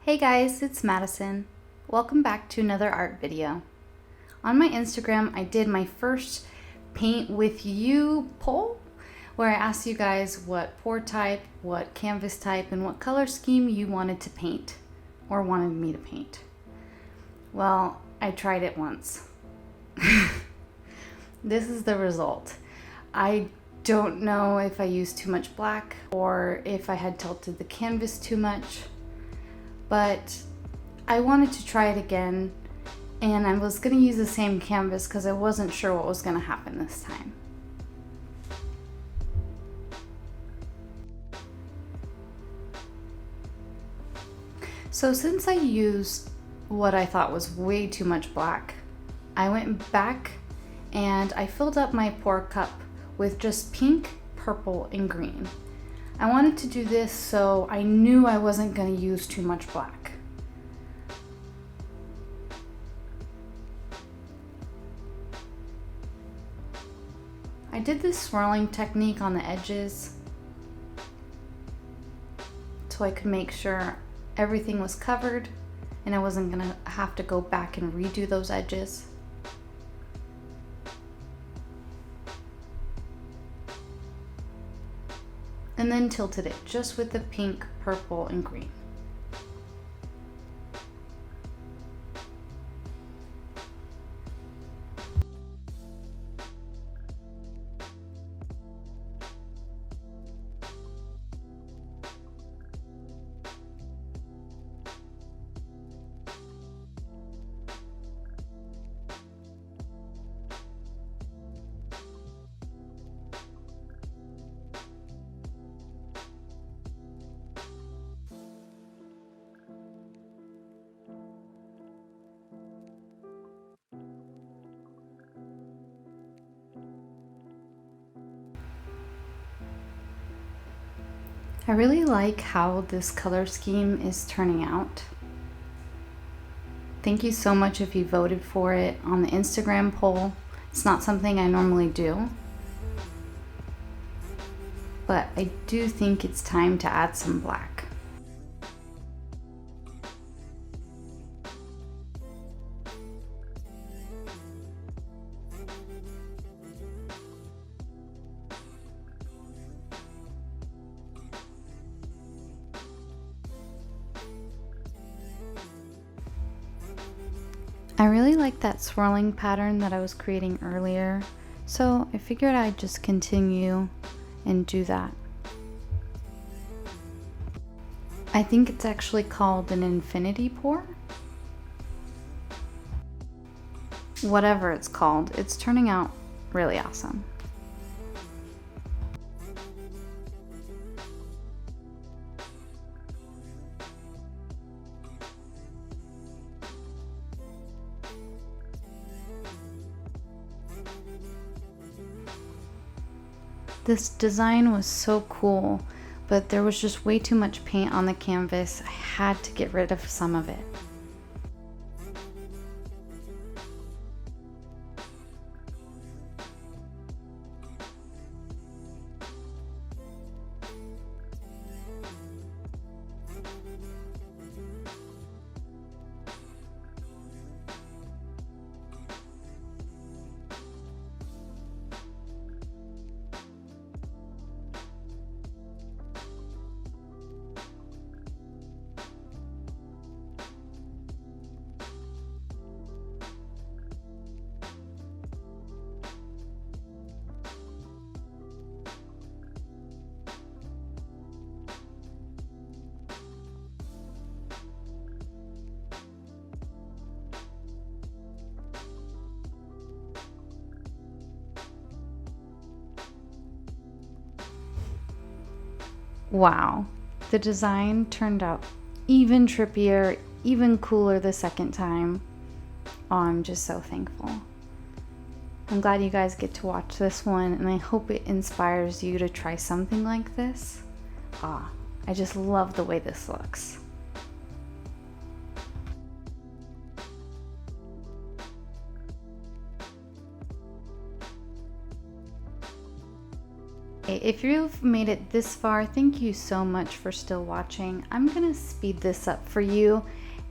Hey guys, it's Madison. Welcome back to another art video. On my Instagram, I did my first paint with you poll where I asked you guys what pour type, what canvas type, and what color scheme you wanted to paint or wanted me to paint. Well, I tried it once. This is the result. I don't know if I used too much black or if I had tilted the canvas too much, but I wanted to try it again, and I was going to use the same canvas because I wasn't sure what was going to happen this time. So since I used what I thought was way too much black, I went back and I filled up my pour cup with just pink, purple, and green. I wanted to do this so I knew I wasn't going to use too much black. I did this swirling technique on the edges so I could make sure everything was covered and I wasn't going to have to go back and redo those edges. And then tilted it just with the pink, purple, and green. I really like how this color scheme is turning out. Thank you so much if you voted for it on the Instagram poll. It's not something I normally do, but I do think it's time to add some black. I really like that swirling pattern that I was creating earlier, so I figured I'd just continue and do that. I think it's actually called an infinity pour. Whatever it's called, it's turning out really awesome. This design was so cool, but there was just way too much paint on the canvas. I had to get rid of some of it. Wow, the design turned out even trippier, even cooler the second time. Oh, I'm just so thankful. I'm glad you guys get to watch this one, and I hope it inspires you to try something like this. I just love the way this looks. If you've made it this far, thank you so much for still watching. I'm gonna speed this up for you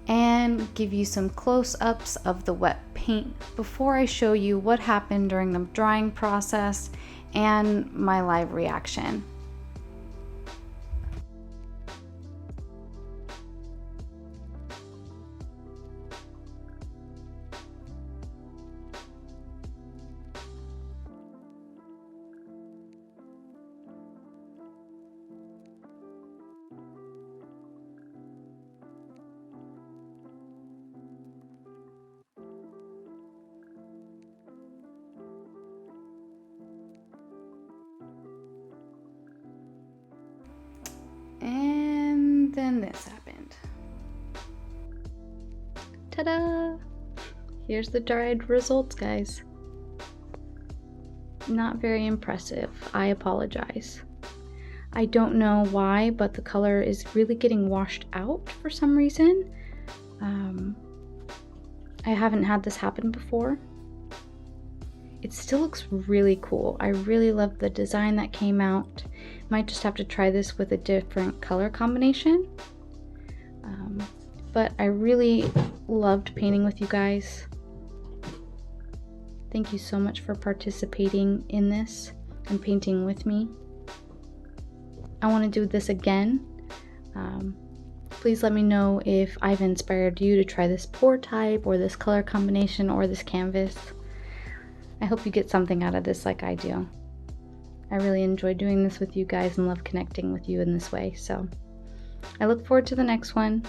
and give you some close-ups of the wet paint before I show you what happened during the drying process and my live reaction. And then this happened. Ta-da! Here's the dried results, guys. Not very impressive. I apologize. I don't know why, but the color is really getting washed out for some reason. I haven't had this happen before. It still looks really cool. I really love the design that came out. Might just have to try this with a different color combination. But I really loved painting with you guys. Thank you so much for participating in this and painting with me. I want to do this again. Please let me know if I've inspired you to try this pour type or this color combination or this canvas. I hope you get something out of this like I do. I really enjoy doing this with you guys and love connecting with you in this way. So I look forward to the next one.